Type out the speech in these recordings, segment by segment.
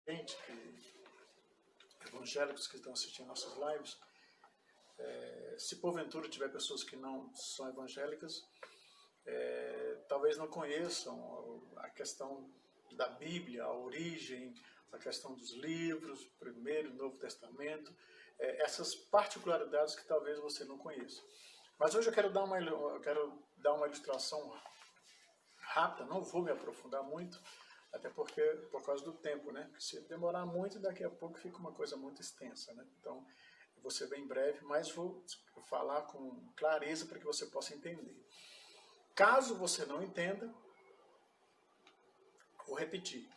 gente, evangélicos que estão assistindo nossas lives, se porventura tiver pessoas que não são evangélicas, talvez não conheçam a questão da Bíblia, a origem, a questão dos livros, Primeiro e Novo Testamento, essas particularidades que talvez você não conheça. Mas hoje eu quero dar uma ilustração rápida, não vou me aprofundar muito, até porque por causa do tempo, né? Se demorar muito, daqui a pouco fica uma coisa muito extensa, né? Então, eu vou ser bem breve, mas vou falar com clareza para que você possa entender. Caso você não entenda, vou repetir.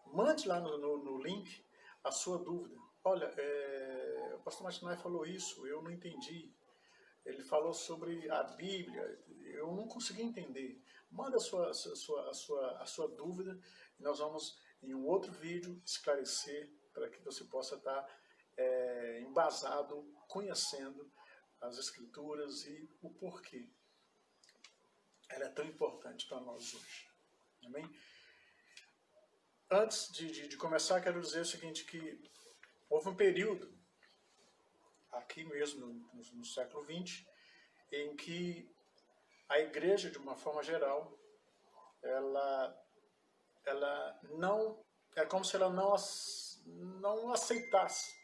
Mande lá no link a sua dúvida. Olha, o pastor Martinai falou isso, eu não entendi. Ele falou sobre a Bíblia, eu não consegui entender. Manda a sua dúvida e nós vamos, em um outro vídeo, esclarecer para que você possa estar embasado, conhecendo as Escrituras e o porquê ela é tão importante para nós hoje. Amém? Antes de começar, quero dizer o seguinte, que houve um período, aqui mesmo no século XX, em que a igreja, de uma forma geral, ela não, é como se ela não aceitasse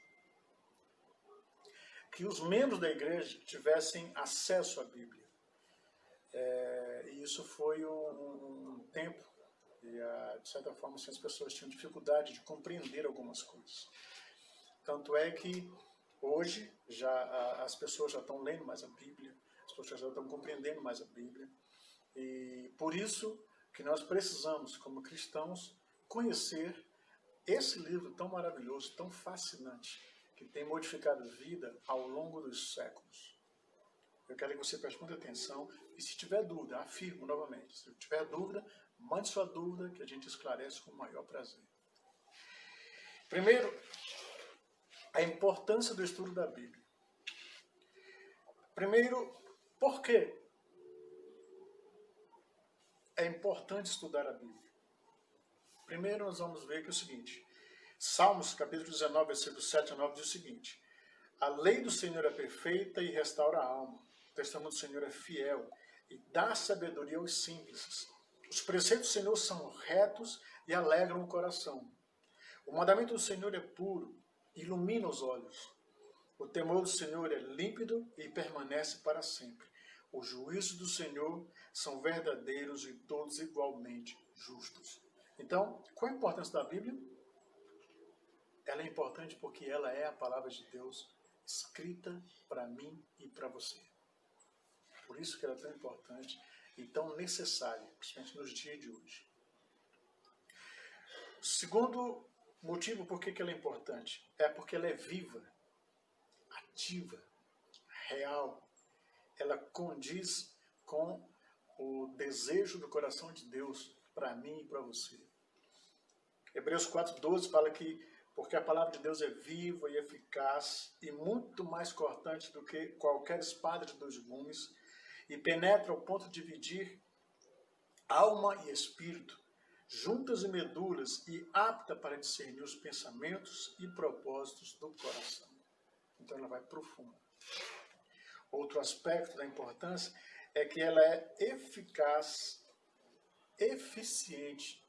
que os membros da igreja tivessem acesso à Bíblia. E isso foi um tempo, e de certa forma as pessoas tinham dificuldade de compreender algumas coisas. Tanto é que hoje as pessoas já estão lendo mais a Bíblia, as pessoas já estão compreendendo mais a Bíblia, e por isso que nós precisamos, como cristãos, conhecer esse livro tão maravilhoso, tão fascinante, que tem modificado a vida ao longo dos séculos. Eu quero que você preste muita atenção, e se tiver dúvida, afirmo novamente, se tiver dúvida, mande sua dúvida que a gente esclarece com o maior prazer. Primeiro, a importância do estudo da Bíblia. Primeiro, por quê é importante estudar a Bíblia? Primeiro, nós vamos ver que é o seguinte, Salmos, capítulo 19, versículo 7 a 9, diz o seguinte: a lei do Senhor é perfeita e restaura a alma. O testemunho do Senhor é fiel e dá sabedoria aos simples. Os preceitos do Senhor são retos e alegram o coração. O mandamento do Senhor é puro, ilumina os olhos. O temor do Senhor é límpido e permanece para sempre. Os juízos do Senhor são verdadeiros e todos igualmente justos. Então, qual a importância da Bíblia? Ela é importante porque ela é a palavra de Deus escrita para mim e para você. Por isso que ela é tão importante e tão necessária, principalmente nos dias de hoje. O segundo motivo por que ela é importante é porque ela é viva, ativa, real. Ela condiz com o desejo do coração de Deus para mim e para você. Hebreus 4:12 fala que porque a palavra de Deus é viva e eficaz e muito mais cortante do que qualquer espada de 2 gumes e penetra ao ponto de dividir alma e espírito, juntas e medulas e apta para discernir os pensamentos e propósitos do coração. Então ela vai profunda. Outro aspecto da importância é que ela é eficaz, eficiente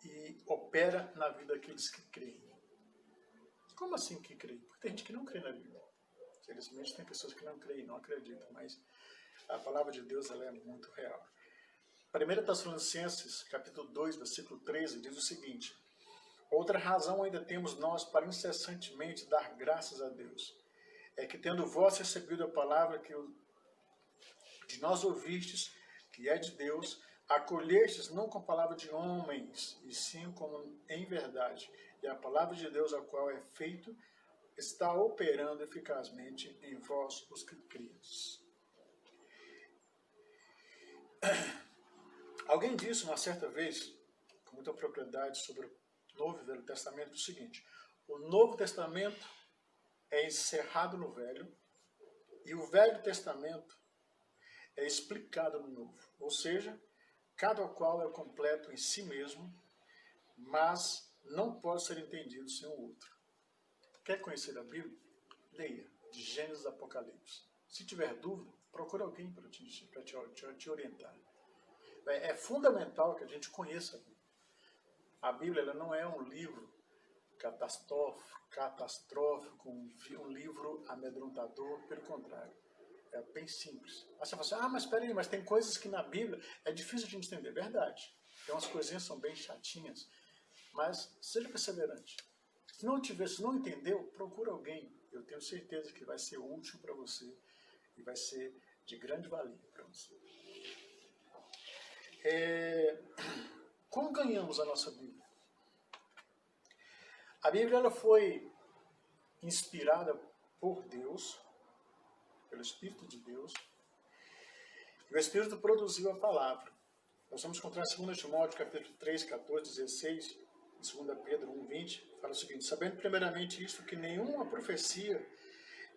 e opera na vida daqueles que creem. Como assim que creem? Porque tem gente que não crê na Bíblia. Infelizmente tem pessoas que não creem, não acreditam, mas a palavra de Deus ela é muito real. 1 Tessalonicenses, capítulo 2, versículo 13, diz o seguinte: outra razão ainda temos nós para incessantemente dar graças a Deus, é que tendo vós recebido a palavra que de nós ouvistes, que é de Deus, acolhestes não com palavra de homens, e sim como em verdade. E a palavra de Deus, a qual é feito, está operando eficazmente em vós, os que credes. Alguém disse uma certa vez, com muita propriedade, sobre o Novo e Velho Testamento, o seguinte: o Novo Testamento é encerrado no Velho, e o Velho Testamento é explicado no Novo. Ou seja, cada qual é completo em si mesmo, mas não pode ser entendido sem o outro. Quer conhecer a Bíblia? Leia, de Gênesis a Apocalipse. Se tiver dúvida, procure alguém para te orientar. É fundamental que a gente conheça a Bíblia. A Bíblia ela não é um livro catastrófico, um livro amedrontador, pelo contrário. É bem simples. Aí você fala assim, mas espera aí, mas tem coisas que na Bíblia é difícil de gente entender. Verdade. Tem umas coisinhas que são bem chatinhas, mas seja perseverante. Se não entendeu, procura alguém. Eu tenho certeza que vai ser útil para você e vai ser de grande valia para você. Como ganhamos a nossa Bíblia? A Bíblia ela foi inspirada por Deus, pelo Espírito de Deus, e o Espírito produziu a palavra. Nós vamos encontrar em 2 Timóteo, capítulo 3, 14, 16, e 2 Pedro 1, 20, fala o seguinte: sabendo primeiramente isto, que nenhuma profecia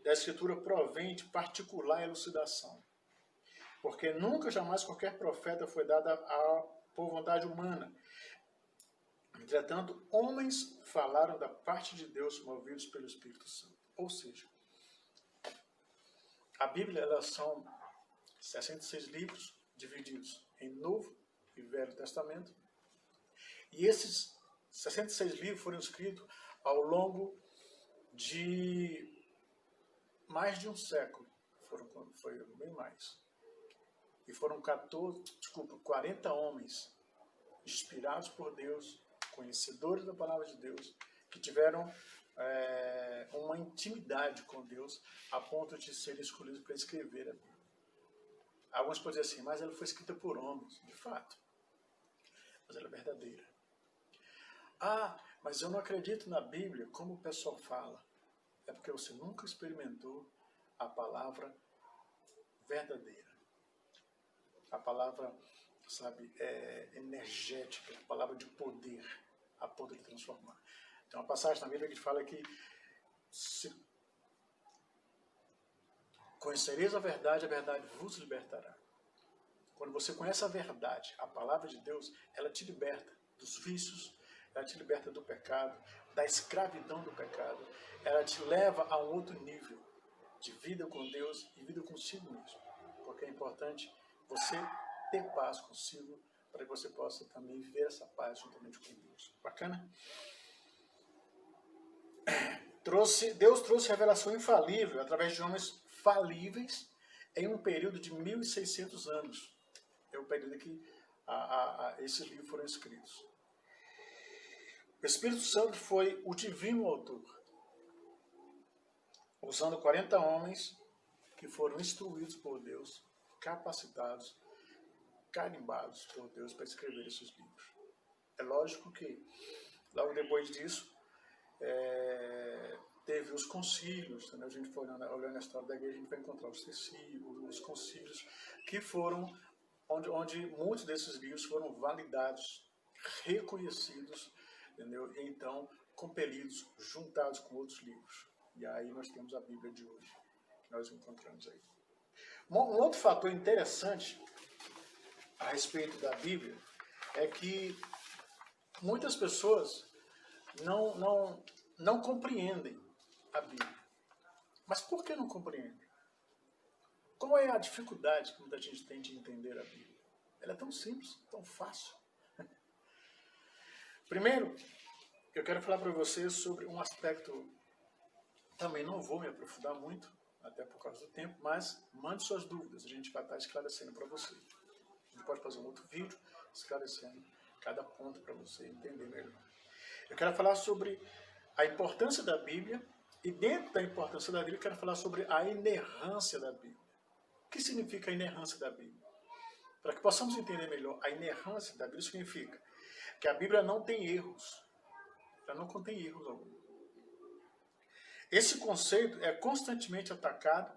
da Escritura provém de particular elucidação, porque nunca, jamais qualquer profeta foi dada por vontade humana. Entretanto, homens falaram da parte de Deus movidos pelo Espírito Santo. Ou seja, a Bíblia elas são 66 livros divididos em Novo e Velho Testamento. E esses 66 livros foram escritos ao longo de mais de um século. Foi bem mais. E foram 40 homens inspirados por Deus, conhecedores da palavra de Deus, que tiveram uma intimidade com Deus a ponto de serem escolhidos para escrever a Bíblia. Alguns podem dizer assim, mas ela foi escrita por homens, de fato, mas ela é verdadeira. Mas eu não acredito na Bíblia como o pessoal fala. É porque você nunca experimentou a palavra verdadeira. A palavra, energética, a palavra de poder, a ponto de transformar. Tem uma passagem na Bíblia que fala que se conhecereis a verdade vos libertará. Quando você conhece a verdade, a palavra de Deus, ela te liberta dos vícios, ela te liberta do pecado, da escravidão do pecado, ela te leva a um outro nível de vida com Deus e vida consigo mesmo. Porque é importante você ter paz consigo, para que você possa também viver essa paz juntamente com Deus. Bacana? Deus trouxe revelação infalível através de homens falíveis em um período de 1.600 anos. É o período que esses livros foram escritos. O Espírito Santo foi o divino autor, usando 40 homens que foram instruídos por Deus, capacitados, carimbados por Deus para escrever esses livros. É lógico que, logo depois disso, teve os concílios, né? A gente foi olhando a história da igreja, a gente vai encontrar os concílios, que foram onde muitos desses livros foram validados, reconhecidos, entendeu? E então compelidos, juntados com outros livros. E aí nós temos a Bíblia de hoje, que nós encontramos aí. Um outro fator interessante a respeito da Bíblia é que muitas pessoas não compreendem a Bíblia. Mas por que não compreendem? Qual é a dificuldade que muita gente tem de entender a Bíblia? Ela é tão simples, tão fácil. Primeiro, eu quero falar para vocês sobre um aspecto, também não vou me aprofundar muito, até por causa do tempo, mas mande suas dúvidas, a gente vai estar esclarecendo para você. A gente pode fazer um outro vídeo esclarecendo cada ponto para você entender melhor. Eu quero falar sobre a importância da Bíblia e dentro da importância da Bíblia eu quero falar sobre a inerrância da Bíblia. O que significa a inerrância da Bíblia? Para que possamos entender melhor, a inerrância da Bíblia significa que a Bíblia não tem erros. Ela não contém erros algum. Esse conceito é constantemente atacado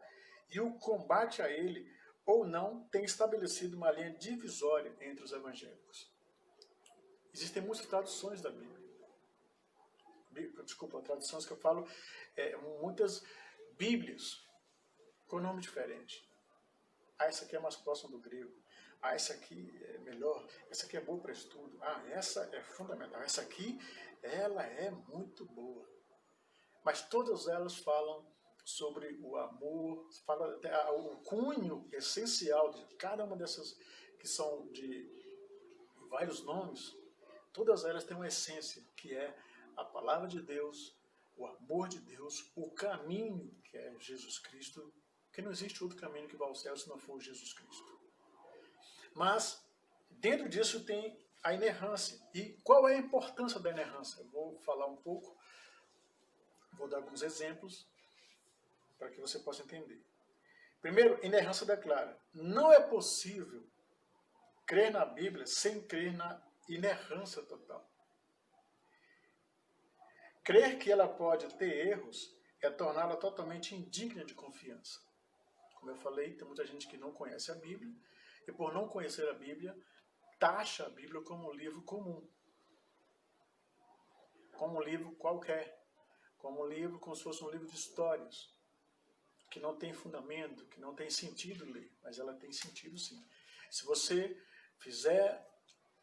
e o combate a ele, ou não, tem estabelecido uma linha divisória entre os evangélicos. Existem muitas traduções da Bíblia. Desculpa, traduções que eu falo, muitas Bíblias com nome diferente. Ah, essa aqui é mais próxima do grego. Ah, essa aqui é melhor. Essa aqui é boa para estudo. Ah, essa é fundamental. Essa aqui, ela é muito boa. Mas todas elas falam sobre o amor, fala o cunho essencial de cada uma dessas, que são de vários nomes, todas elas têm uma essência, que é a palavra de Deus, o amor de Deus, o caminho, que é Jesus Cristo, porque não existe outro caminho que vá ao céu se não for Jesus Cristo. Mas, dentro disso tem a inerrância. E qual é a importância da inerrância? Eu vou falar um pouco, vou dar alguns exemplos, para que você possa entender. Primeiro, inerrância declara: não é possível crer na Bíblia sem crer na inerrância total. Crer que ela pode ter erros é torná-la totalmente indigna de confiança. Como eu falei, tem muita gente que não conhece a Bíblia, e por não conhecer a Bíblia, taxa a Bíblia como um livro comum, como um livro qualquer, como um livro como se fosse um livro de histórias, que não tem fundamento, que não tem sentido ler, mas ela tem sentido sim. Se você fizer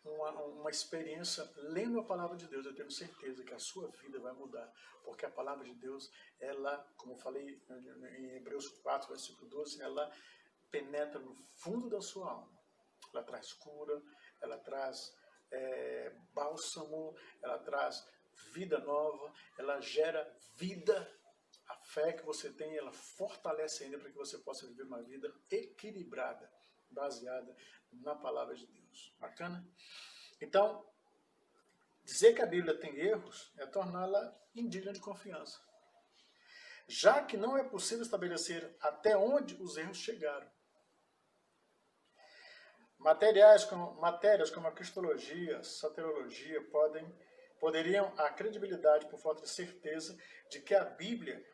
uma experiência lendo a palavra de Deus, eu tenho certeza que a sua vida vai mudar, porque a palavra de Deus, ela, como eu falei em Hebreus 4, versículo 12, ela penetra no fundo da sua alma. Ela traz cura, ela traz bálsamo, ela traz vida nova, ela gera vida. A fé que você tem, ela fortalece ainda para que você possa viver uma vida equilibrada, baseada na palavra de Deus. Bacana? Então, dizer que a Bíblia tem erros é torná-la indigna de confiança, já que não é possível estabelecer até onde os erros chegaram. Matérias como a cristologia, a soteriologia poderiam a credibilidade por falta de certeza de que a Bíblia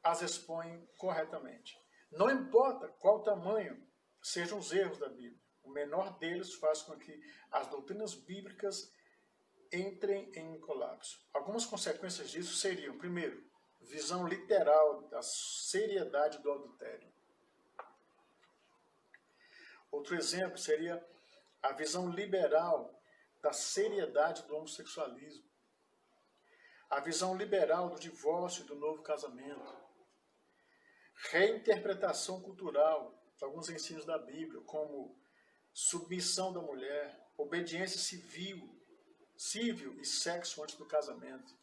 as expõe corretamente. Não importa qual tamanho sejam os erros da Bíblia, o menor deles faz com que as doutrinas bíblicas entrem em colapso. Algumas consequências disso seriam, primeiro, visão literal da seriedade do adultério. Outro exemplo seria a visão liberal da seriedade do homossexualismo, a visão liberal do divórcio e do novo casamento, reinterpretação cultural de alguns ensinos da Bíblia, como submissão da mulher, obediência civil e sexo antes do casamento,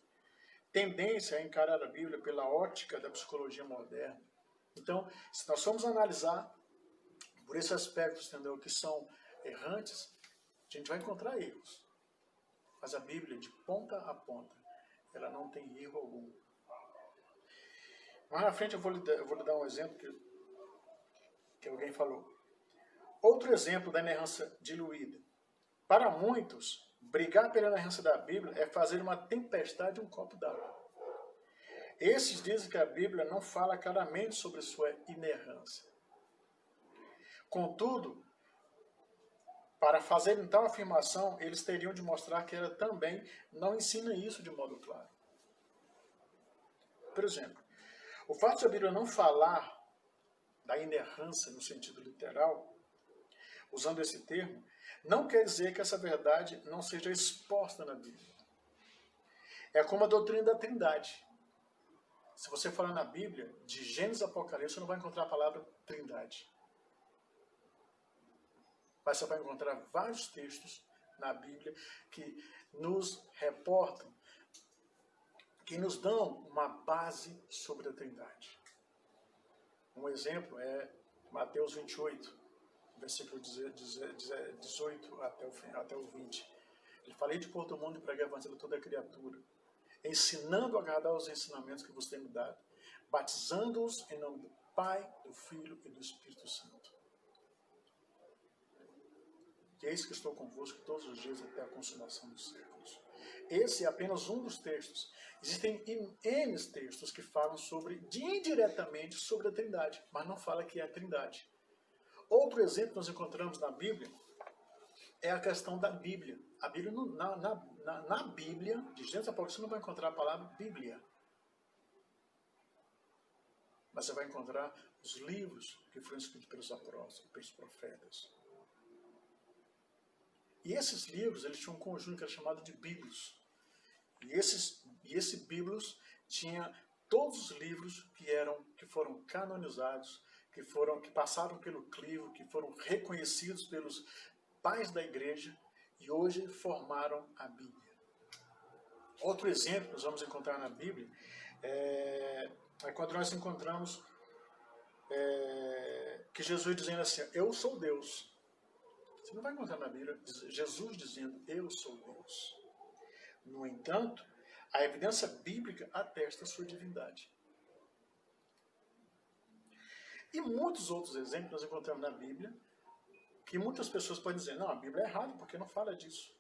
tendência a encarar a Bíblia pela ótica da psicologia moderna. Então, se nós formos analisar por esses aspectos, entendeu, que são errantes, a gente vai encontrar erros. Mas a Bíblia, de ponta a ponta, ela não tem erro algum. Mais na frente eu vou lhe dar um exemplo que alguém falou. Outro exemplo da inerrância diluída. Para muitos, brigar pela inerrância da Bíblia é fazer uma tempestade em um copo d'água. Esses dizem que a Bíblia não fala claramente sobre sua inerrância. Contudo, para fazer tal afirmação, eles teriam de mostrar que ela também não ensina isso de modo claro. Por exemplo, o fato de a Bíblia não falar da inerrância no sentido literal, usando esse termo, não quer dizer que essa verdade não seja exposta na Bíblia. É como a doutrina da Trindade. Se você falar na Bíblia, de Gênesis a Apocalipse, você não vai encontrar a palavra Trindade. Mas você vai encontrar vários textos na Bíblia que nos reportam, que nos dão uma base sobre a Trindade. Um exemplo é Mateus 28, versículo 18 até o 20. Ele fala: "Ide por todo mundo e pregai o evangelho a toda criatura, ensinando a agradar os ensinamentos que vos tenho dado, batizando-os em nome do Pai, do Filho e do Espírito Santo. E eis que estou convosco todos os dias até a consumação dos séculos." Esse é apenas um dos textos. Existem N textos que falam indiretamente sobre a Trindade, mas não fala que é a Trindade. Outro exemplo que nós encontramos na Bíblia é a questão da Bíblia. A Bíblia na Bíblia, de Gênesis a Apocalipse, você não vai encontrar a palavra Bíblia. Mas você vai encontrar os livros que foram escritos pelos apóstolos, pelos profetas. E esses livros, eles tinham um conjunto que era chamado de Bíblios. E esse Bíblios tinha todos os livros que foram canonizados, que passaram pelo crivo, que foram reconhecidos pelos pais da igreja e hoje formaram a Bíblia. Outro exemplo que nós vamos encontrar na Bíblia é quando nós encontramos que Jesus dizendo assim, eu sou Deus. Você não vai encontrar na Bíblia Jesus dizendo, eu sou Deus. No entanto, a evidência bíblica atesta a sua divindade. E muitos outros exemplos nós encontramos na Bíblia, que muitas pessoas podem dizer, não, a Bíblia é errada, porque não fala disso.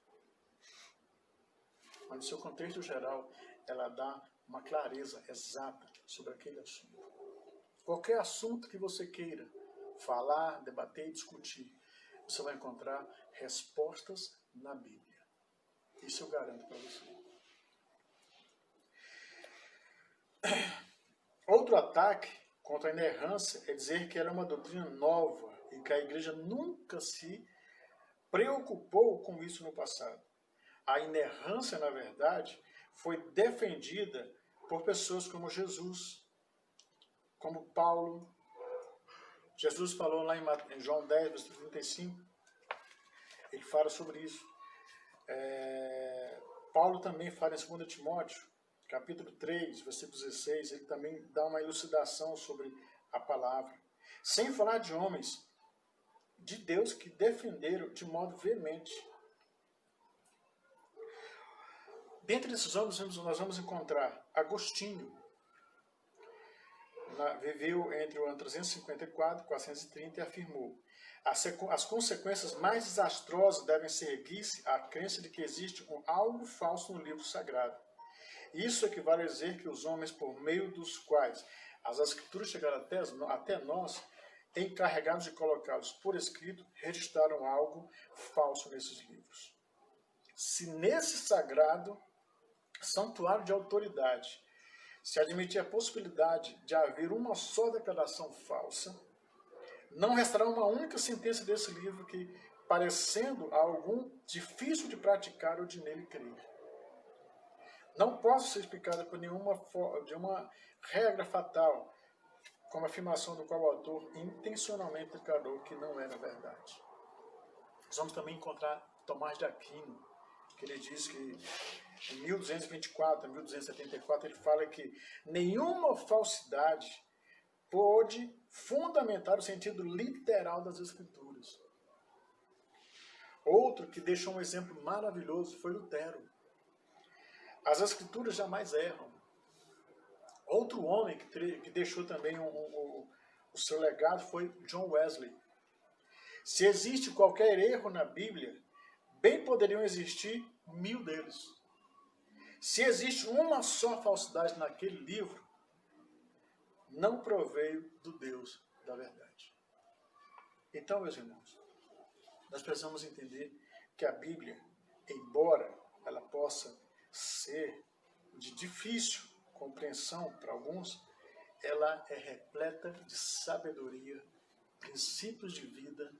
Mas no seu contexto geral, ela dá uma clareza exata sobre aquele assunto. Qualquer assunto que você queira falar, debater e discutir, você vai encontrar respostas na Bíblia. Isso eu garanto para você. Outro ataque contra a inerrância é dizer que ela é uma doutrina nova e que a igreja nunca se preocupou com isso no passado. A inerrância, na verdade, foi defendida por pessoas como Jesus, como Paulo. Jesus falou lá em João 10, versículo 35, ele fala sobre isso. Paulo também fala em 2 Timóteo, capítulo 3, versículo 16, ele também dá uma elucidação sobre a palavra. Sem falar de homens de Deus que defenderam de modo veemente. Dentre esses homens, nós vamos encontrar Agostinho, viveu entre o ano 354 e 430 e afirmou: as consequências mais desastrosas devem seguir-se à crença de que existe algo falso no livro sagrado. Isso equivale a dizer que os homens, por meio dos quais as escrituras chegaram até nós, encarregados de colocá-los por escrito, registraram algo falso nesses livros. Se nesse sagrado santuário de autoridade se admitir a possibilidade de haver uma só declaração falsa, não restará uma única sentença desse livro que, parecendo a algum difícil de praticar ou de nele crer, não possa ser explicada por de uma regra fatal, como a afirmação do qual o autor intencionalmente declarou que não era verdade. Nós vamos também encontrar Tomás de Aquino, que ele diz que em 1224 a 1274 ele fala que nenhuma falsidade pode fundamentar o sentido literal das Escrituras. Outro que deixou um exemplo maravilhoso foi Lutero. As Escrituras jamais erram. Outro homem que deixou também o seu legado foi John Wesley. Se existe qualquer erro na Bíblia, bem poderiam existir 1000 deles. Se existe uma só falsidade naquele livro, não proveio do Deus da verdade. Então, meus irmãos, nós precisamos entender que a Bíblia, embora ela possa ser de difícil compreensão para alguns, ela é repleta de sabedoria, princípios de vida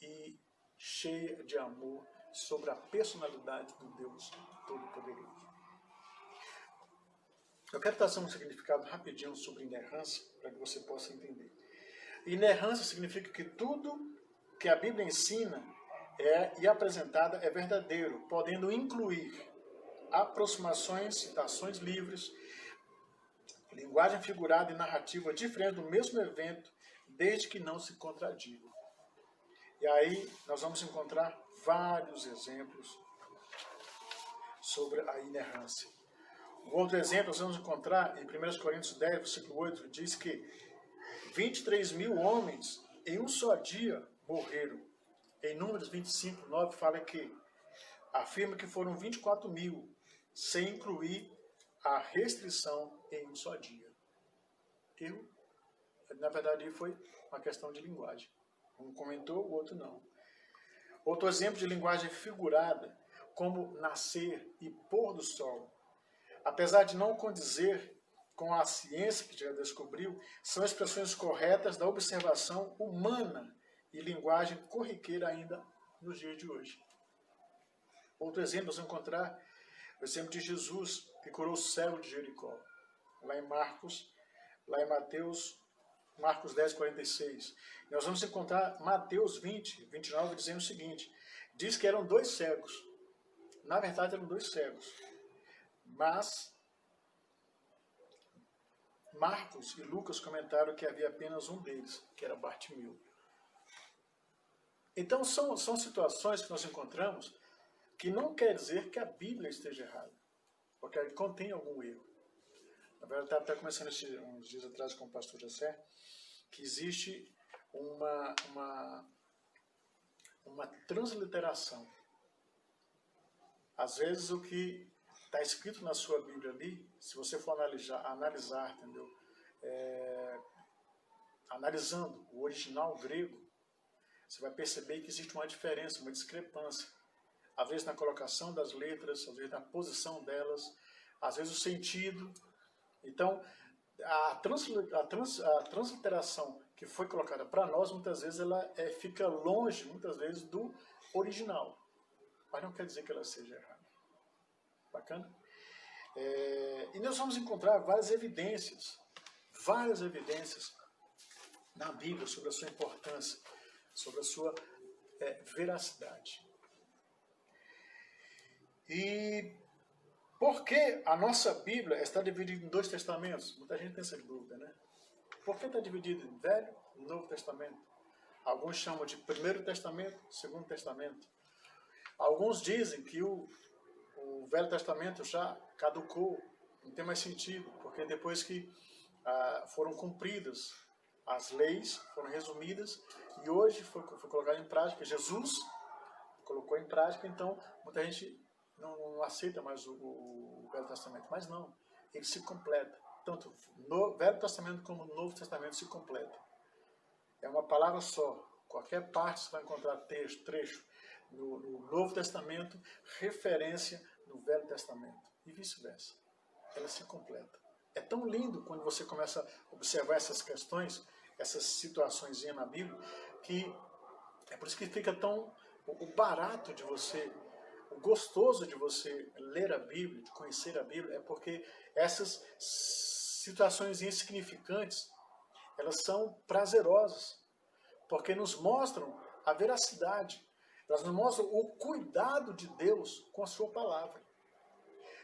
e cheia de amor sobre a personalidade do Deus Todo-Poderoso. Eu quero trazer um significado rapidinho sobre inerrância, para que você possa entender. Inerrância significa que tudo que a Bíblia ensina e apresentada é verdadeiro, podendo incluir aproximações, citações livres, linguagem figurada e narrativa diferente do mesmo evento, desde que não se contradigam. E aí nós vamos encontrar vários exemplos sobre a inerrância. Um outro exemplo nós vamos encontrar em 1 Coríntios 10, versículo 8, diz que 23.000 homens em um só dia morreram. Em Números 25, 9 fala que afirma que foram 24.000, sem incluir a restrição em um só dia. Na verdade, foi uma questão de linguagem. Um comentou, o outro não. Outro exemplo de linguagem figurada, como nascer e pôr do sol. Apesar de não condizer com a ciência que já descobriu, são expressões corretas da observação humana e linguagem corriqueira ainda nos dias de hoje. Outro exemplo, nós vamos encontrar o exemplo de Jesus, que curou o cego de Jericó, lá em Mateus 10, 46. Nós vamos encontrar Mateus 20, 29, dizendo o seguinte, diz que eram 2 cegos. Na verdade, eram 2 cegos. Mas Marcos e Lucas comentaram que havia apenas um deles, que era Bartimeu. Então, são situações que nós encontramos que não quer dizer que a Bíblia esteja errada, porque ela contém algum erro. Na verdade, eu estava até começando uns dias atrás com o pastor José, que existe uma transliteração. Às vezes, o que está escrito na sua Bíblia ali, se você for analisar, entendeu? Analisando o original grego, você vai perceber que existe uma diferença, uma discrepância. Às vezes na colocação das letras, às vezes na posição delas, às vezes o sentido. Então, a transliteração que foi colocada para nós, muitas vezes ela fica longe, muitas vezes, do original. Mas não quer dizer que ela seja errada. Bacana? E nós vamos encontrar várias evidências na Bíblia sobre a sua importância, sobre a sua veracidade. E por que a nossa Bíblia está dividida em 2 testamentos? Muita gente tem essa dúvida, né? Por que está dividido em Velho e Novo Testamento? Alguns chamam de Primeiro Testamento, Segundo Testamento. Alguns dizem que o Velho Testamento já caducou, não tem mais sentido, porque depois que foram cumpridas as leis, foram resumidas, e hoje foi colocado em prática, Jesus colocou em prática, então muita gente não aceita mais o Velho Testamento. Mas não, ele se completa. Tanto no Velho Testamento como no Novo Testamento se completa. É uma palavra só. Qualquer parte você vai encontrar trecho no Novo Testamento, referência no Velho Testamento. E vice-versa. Ela se completa. É tão lindo quando você começa a observar essas questões, essas situações na Bíblia, que é por isso que fica tão o barato de você, o gostoso de você ler a Bíblia, de conhecer a Bíblia, é porque essas situações insignificantes, elas são prazerosas, porque nos mostram a veracidade, elas nos mostram o cuidado de Deus com a sua palavra.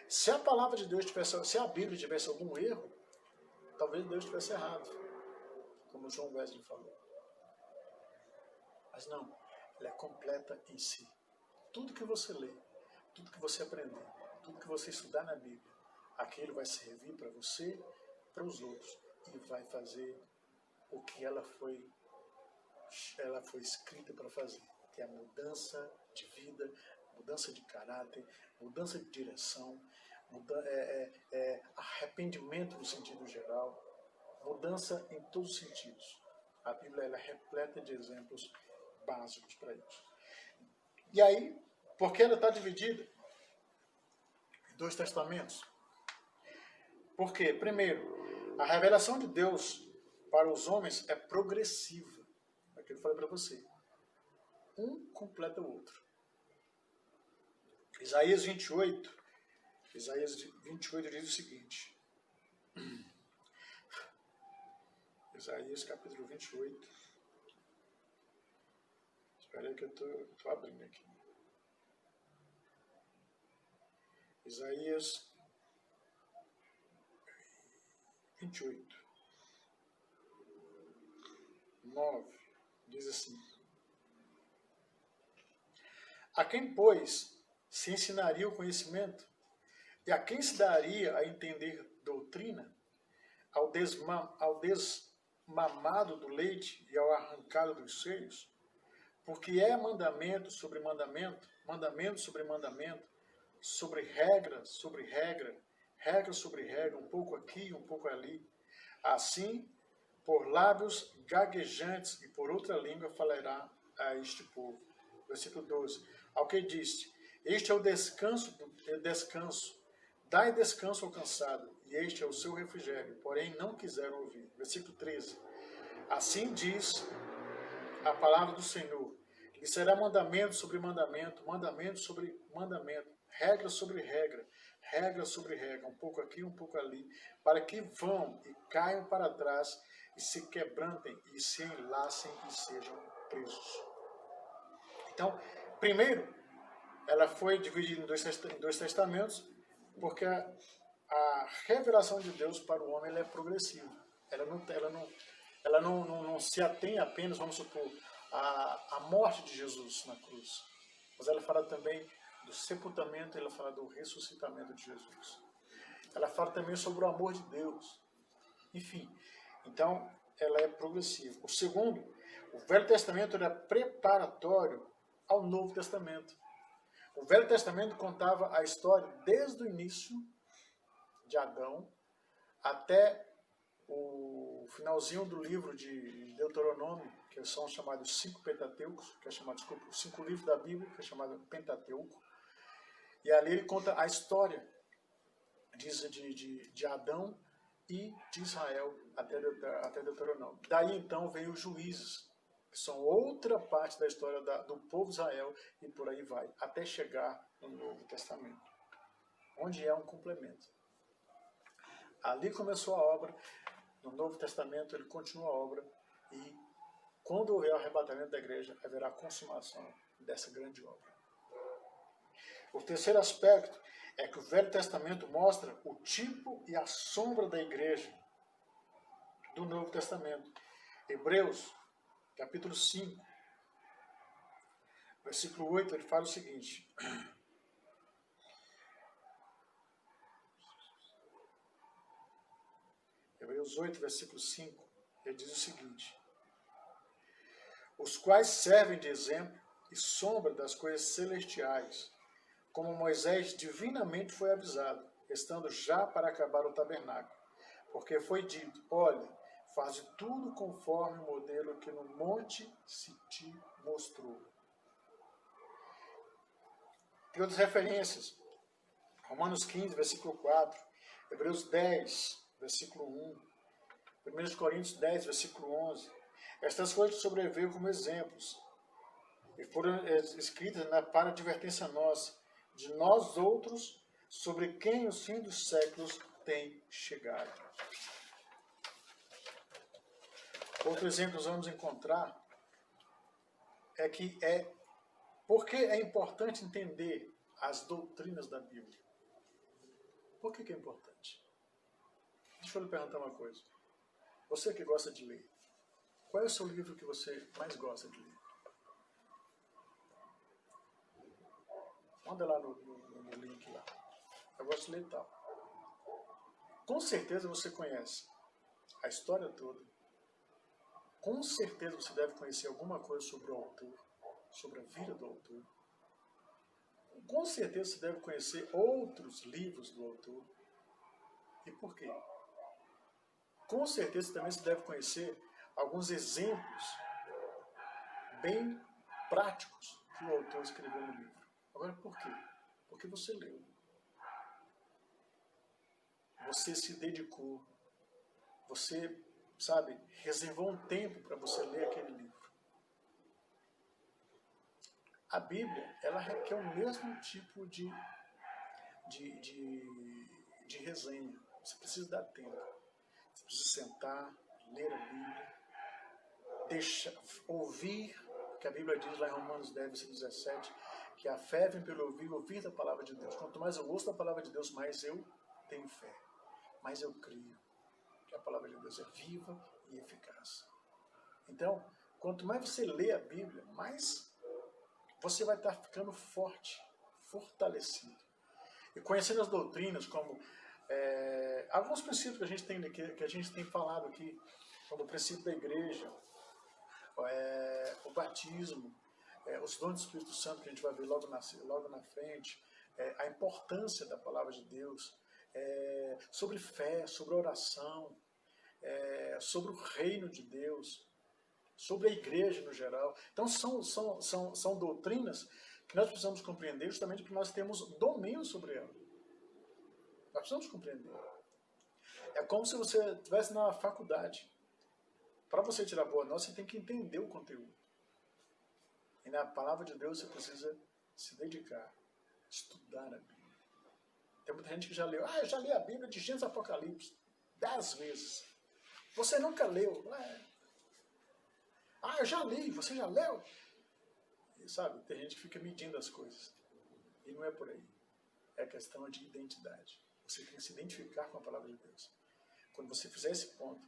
Se a palavra de Deus se a Bíblia tivesse algum erro, talvez Deus tivesse errado, como João Wesley falou. Mas não, ela é completa em si. Tudo que você lê, tudo que você aprender, tudo que você estudar na Bíblia, aquilo vai servir para você, para os outros, e vai fazer o que ela foi escrita para fazer, que é a mudança de vida, mudança de caráter, mudança de direção, arrependimento no sentido geral, mudança em todos os sentidos. A Bíblia ela é repleta de exemplos básicos para isso. E aí, por que ela está dividida em 2 testamentos? Porque, primeiro, a revelação de Deus para os homens é progressiva. É o que eu falei para você. Um completa o outro. Isaías 28 diz o seguinte. Isaías capítulo 28. Espera aí que eu estou abrindo aqui. Isaías 28, 9, diz assim: a quem, pois, se ensinaria o conhecimento? E a quem se daria a entender doutrina? Ao desmamado do leite e ao arrancado dos seios? Porque é mandamento sobre mandamento, mandamento sobre mandamento, sobre regra, regra sobre regra, um pouco aqui, um pouco ali. Assim, por lábios gaguejantes e por outra língua falará a este povo. Versículo 12. Ao que disse: este é o descanso, dai descanso ao cansado, e este é o seu refrigério, porém não quiseram ouvir. Versículo 13. Assim diz a palavra do Senhor, e será mandamento sobre mandamento, mandamento sobre mandamento, regra sobre regra, regra sobre regra, um pouco aqui, um pouco ali, para que vão e caiam para trás e se quebrantem e se enlacem e sejam presos. Então, primeiro, ela foi dividida em dois testamentos, porque a revelação de Deus para o homem ela é progressiva. Ela não se atém apenas, vamos supor, à morte de Jesus na cruz. Mas ela fala também do sepultamento, ela fala do ressuscitamento de Jesus. Ela fala também sobre o amor de Deus. Enfim, então ela é progressiva. O segundo, o Velho Testamento era preparatório ao Novo Testamento. O Velho Testamento contava a história desde o início de Adão até o finalzinho do livro de Deuteronômio, que são chamados 5 Pentateucos, que é chamado, desculpa, os 5 livros da Bíblia, que é chamado Pentateuco. E ali ele conta a história de Adão e de Israel até Deuteronômio. Daí então vem os juízes, que são outra parte da história do povo de Israel, e por aí vai, até chegar no Novo Testamento, onde é um complemento. Ali começou a obra, no Novo Testamento ele continua a obra, e quando houver o arrebatamento da igreja, haverá a consumação dessa grande obra. O terceiro aspecto é que o Velho Testamento mostra o tipo e a sombra da igreja do Novo Testamento. Hebreus, capítulo 5, versículo 8, ele fala o seguinte: Hebreus 8, versículo 5, ele diz o seguinte: os quais servem de exemplo e sombra das coisas celestiais, como Moisés divinamente foi avisado, estando já para acabar o tabernáculo. Porque foi dito: olha, faze tudo conforme o modelo que no monte se te mostrou. Tem outras referências. Romanos 15, versículo 4. Hebreus 10, versículo 1. 1 Coríntios 10, versículo 11. Estas coisas sobreveio como exemplos e foram escritas para advertência nossa, de nós outros, sobre quem o fim dos séculos tem chegado. Outro exemplo que nós vamos encontrar é que por que é importante entender as doutrinas da Bíblia. Por que é importante? Deixa eu lhe perguntar uma coisa. Você que gosta de ler, qual é o seu livro que você mais gosta de ler? Manda lá no link lá. Eu gosto de ler tal. Com certeza você conhece a história toda. Com certeza você deve conhecer alguma coisa sobre o autor, sobre a vida do autor. Com certeza você deve conhecer outros livros do autor. E por quê? Com certeza também você deve conhecer alguns exemplos bem práticos que o autor escreveu no livro. Agora, por quê? Porque você leu. Você se dedicou. Você, reservou um tempo para você ler aquele livro. A Bíblia, ela requer o mesmo tipo de resenha. Você precisa dar tempo. Você precisa sentar, ler a Bíblia, ouvir, que a Bíblia diz lá em Romanos 10, versículo 17, que a fé vem pelo ouvir da palavra de Deus. Quanto mais eu ouço da palavra de Deus, mais eu tenho fé. Mais eu creio que a palavra de Deus é viva e eficaz. Então, quanto mais você lê a Bíblia, mais você vai estar ficando forte, fortalecido. E conhecendo as doutrinas, como alguns princípios que a gente tem falado aqui, como o princípio da igreja, o batismo, os dons do Espírito Santo, que a gente vai ver logo na frente, a importância da palavra de Deus, sobre fé, sobre oração, sobre o reino de Deus, sobre a igreja no geral. Então são doutrinas que nós precisamos compreender justamente porque nós temos domínio sobre ela. Nós precisamos compreender. É como se você estivesse na faculdade. Para você tirar boa nota, você tem que entender o conteúdo. E na palavra de Deus você precisa se dedicar, estudar a Bíblia. Tem muita gente que já leu. Eu já li a Bíblia de Gênesis a Apocalipse 10 vezes. Você nunca leu. Eu já li. Você já leu? E, sabe, tem gente que fica medindo as coisas. E não é por aí. É questão de identidade. Você tem que se identificar com a palavra de Deus. Quando você fizer esse ponto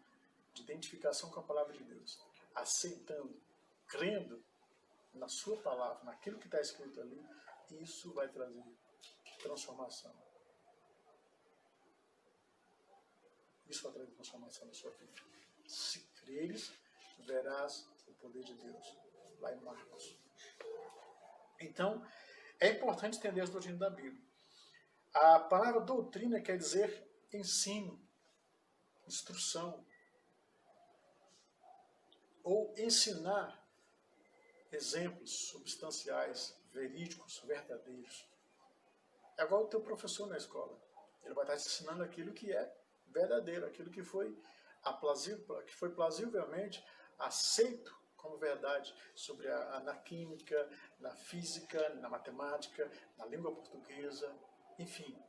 de identificação com a palavra de Deus, aceitando, crendo na sua palavra, naquilo que está escrito ali, isso vai trazer transformação. Isso vai trazer transformação na sua vida. Se creres, verás o poder de Deus. Lá em Marcos. Então, é importante entender as doutrinas da Bíblia. A palavra doutrina quer dizer ensino, instrução, ou ensinar exemplos substanciais, verídicos, verdadeiros. É igual o teu professor na escola. Ele vai estar te ensinando aquilo que é verdadeiro, aquilo que foi plausivelmente aceito como verdade sobre na química, na física, na matemática, na língua portuguesa, enfim.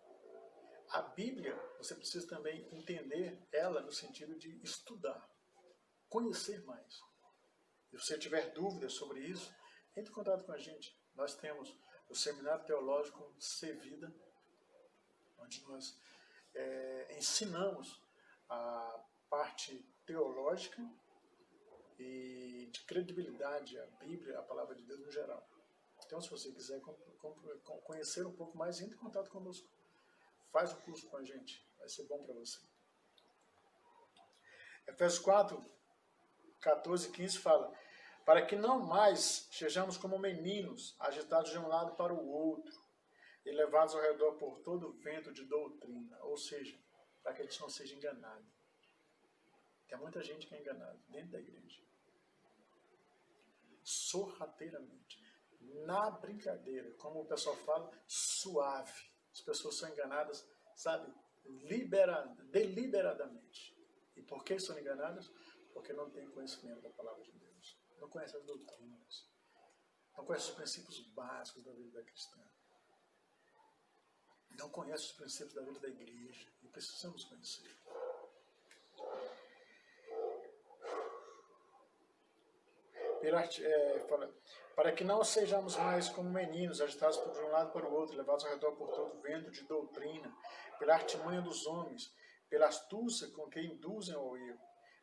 A Bíblia, você precisa também entender ela no sentido de estudar, conhecer mais. Se você tiver dúvidas sobre isso, entre em contato com a gente. Nós temos o Seminário Teológico Sevida, onde nós ensinamos a parte teológica e de credibilidade à Bíblia, à Palavra de Deus no geral. Então, se você quiser conhecer um pouco mais, entre em contato conosco. Faz o curso com a gente, vai ser bom para você. Efésios 4, 14 e 15 fala: para que não mais sejamos como meninos, agitados de um lado para o outro, e levados ao redor por todo o vento de doutrina, ou seja, para que a gente não seja enganado. Tem muita gente que é enganada dentro da igreja. Sorrateiramente, na brincadeira, como o pessoal fala, suave. As pessoas são enganadas, sabe, deliberadamente. E por que são enganadas? Porque não têm conhecimento da palavra de Deus. Não conhecem as doutrinas. Não conhecem os princípios básicos da vida cristã. Não conhecem os princípios da vida da igreja. E precisamos conhecer. Para que não sejamos mais como meninos, agitados de um lado para o outro, levados ao redor por todo o vento de doutrina, pela artimanha dos homens, pela astúcia com que induzem ao erro,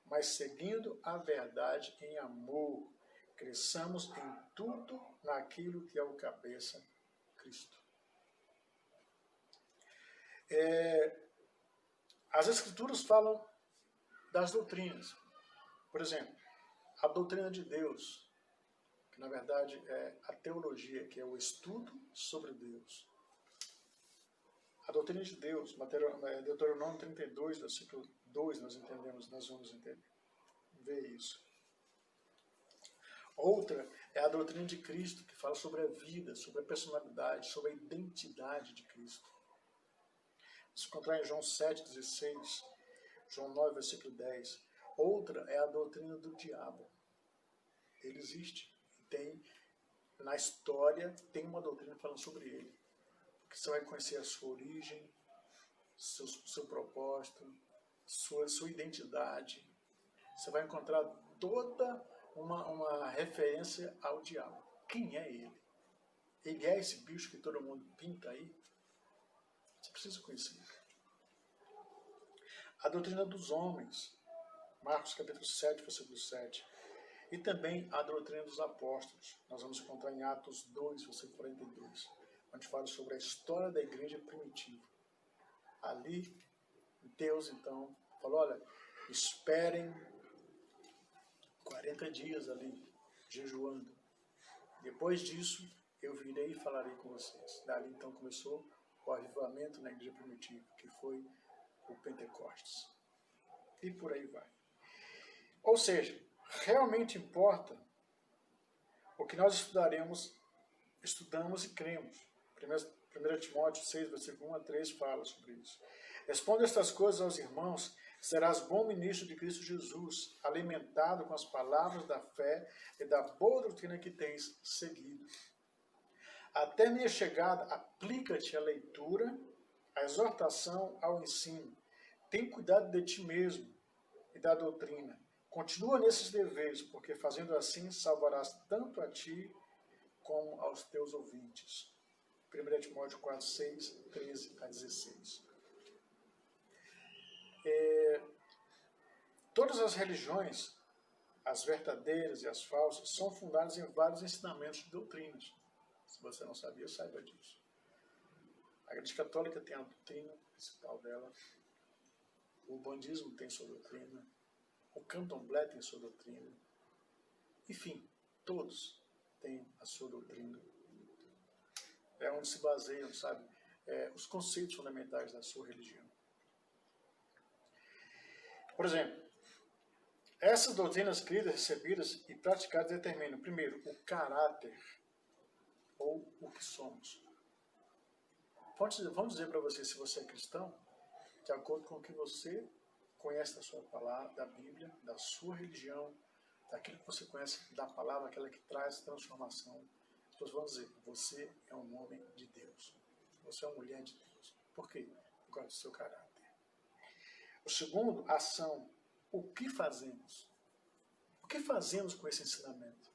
mas seguindo a verdade em amor, cresçamos em tudo naquilo que é o cabeça, Cristo. As Escrituras falam das doutrinas. Por exemplo, a doutrina de Deus, que na verdade é a teologia, que é o estudo sobre Deus. A doutrina de Deus, Deuteronômio 32, versículo 2, nós vamos ver isso. Outra é a doutrina de Cristo, que fala sobre a vida, sobre a personalidade, sobre a identidade de Cristo. Se encontrar em João 7,16, João 9, versículo 10. Outra é a doutrina do diabo. Ele existe. Na história, tem uma doutrina falando sobre ele. Porque você vai conhecer a sua origem, seu propósito, sua identidade. Você vai encontrar toda uma referência ao diabo. Quem é ele? Ele é esse bicho que todo mundo pinta aí? Você precisa conhecer. A doutrina dos homens. Marcos capítulo 7, versículo 7. E também a doutrina dos apóstolos. Nós vamos encontrar em Atos 2, versículo 42, onde fala sobre a história da igreja primitiva. Ali, Deus, então, falou, olha, esperem 40 dias ali, jejuando. Depois disso, eu virei e falarei com vocês. Dali, então, começou o avivamento na igreja primitiva, que foi o Pentecostes. E por aí vai. Ou seja, realmente importa o que nós estudamos e cremos. 1 Timóteo 6, versículo 1 a 3 fala sobre isso. Responda estas coisas aos irmãos, Serás bom ministro de Cristo Jesus, alimentado com as palavras da fé e da boa doutrina que tens seguido. Até minha chegada, aplica-te à leitura, à exortação, ao ensino. Tem cuidado de ti mesmo e da doutrina. Continua nesses deveres, porque fazendo assim salvarás tanto a ti como aos teus ouvintes. 1 Timóteo 4, 6, 13 a 16. Todas as religiões, as verdadeiras e as falsas, são fundadas em vários ensinamentos de doutrinas. Se você não sabia, saiba disso. A Igreja Católica tem a doutrina principal dela, o Bandismo tem sua doutrina, o Candomblé tem sua doutrina, enfim, todos têm a sua doutrina. É onde se baseiam, sabe, os conceitos fundamentais da sua religião. Por exemplo, essas doutrinas cridas, recebidas e praticadas determinam, primeiro, o caráter ou o que somos. Vamos dizer para você, se você é cristão, de acordo com o que você conhece da sua palavra, da Bíblia, da sua religião, daquilo que você conhece da palavra, aquela que traz transformação. As pessoas vão dizer, você é um homem de Deus. Você é uma mulher de Deus. Por quê? Por causa do seu caráter. O segundo, ação. O que fazemos? O que fazemos com esse ensinamento?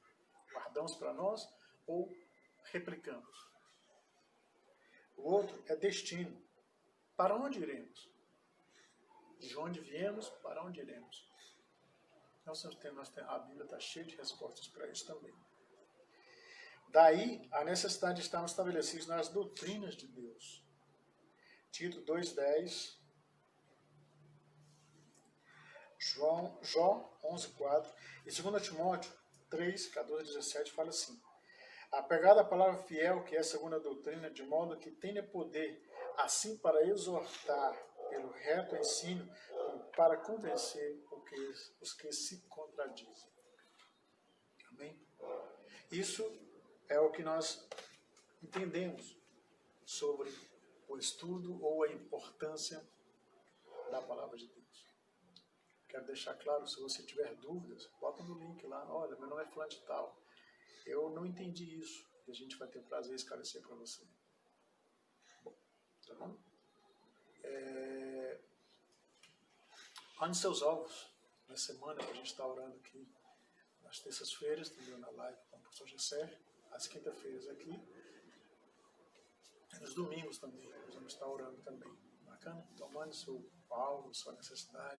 Guardamos para nós ou replicamos? O outro é destino. Para onde iremos? De onde viemos, para onde iremos? A Bíblia está cheia de respostas para isso também. Daí, a necessidade de estarmos estabelecidos nas doutrinas de Deus. Tito 2,10, Jó 11,4 e 2 Timóteo 3, 14 a 17 fala assim: apegado à palavra fiel, que é segundo a doutrina, de modo que tenha poder, assim para exortar pelo reto ensino, como para convencer os que se contradizem. Amém? Isso é o que nós entendemos sobre o estudo ou a importância da palavra de Deus. Quero deixar claro, se você tiver dúvidas, bota no link lá, olha, meu nome é fulano de tal, eu não entendi isso, e a gente vai ter o prazer de esclarecer para você. Bom, tá bom? Ande seus alvos na semana que a gente está orando aqui, nas terças-feiras, também na live com o professor Gessé, às quintas-feiras aqui, e nos domingos também, nós vamos estar orando também. Bacana? Então mande seu alvo, sua necessidade.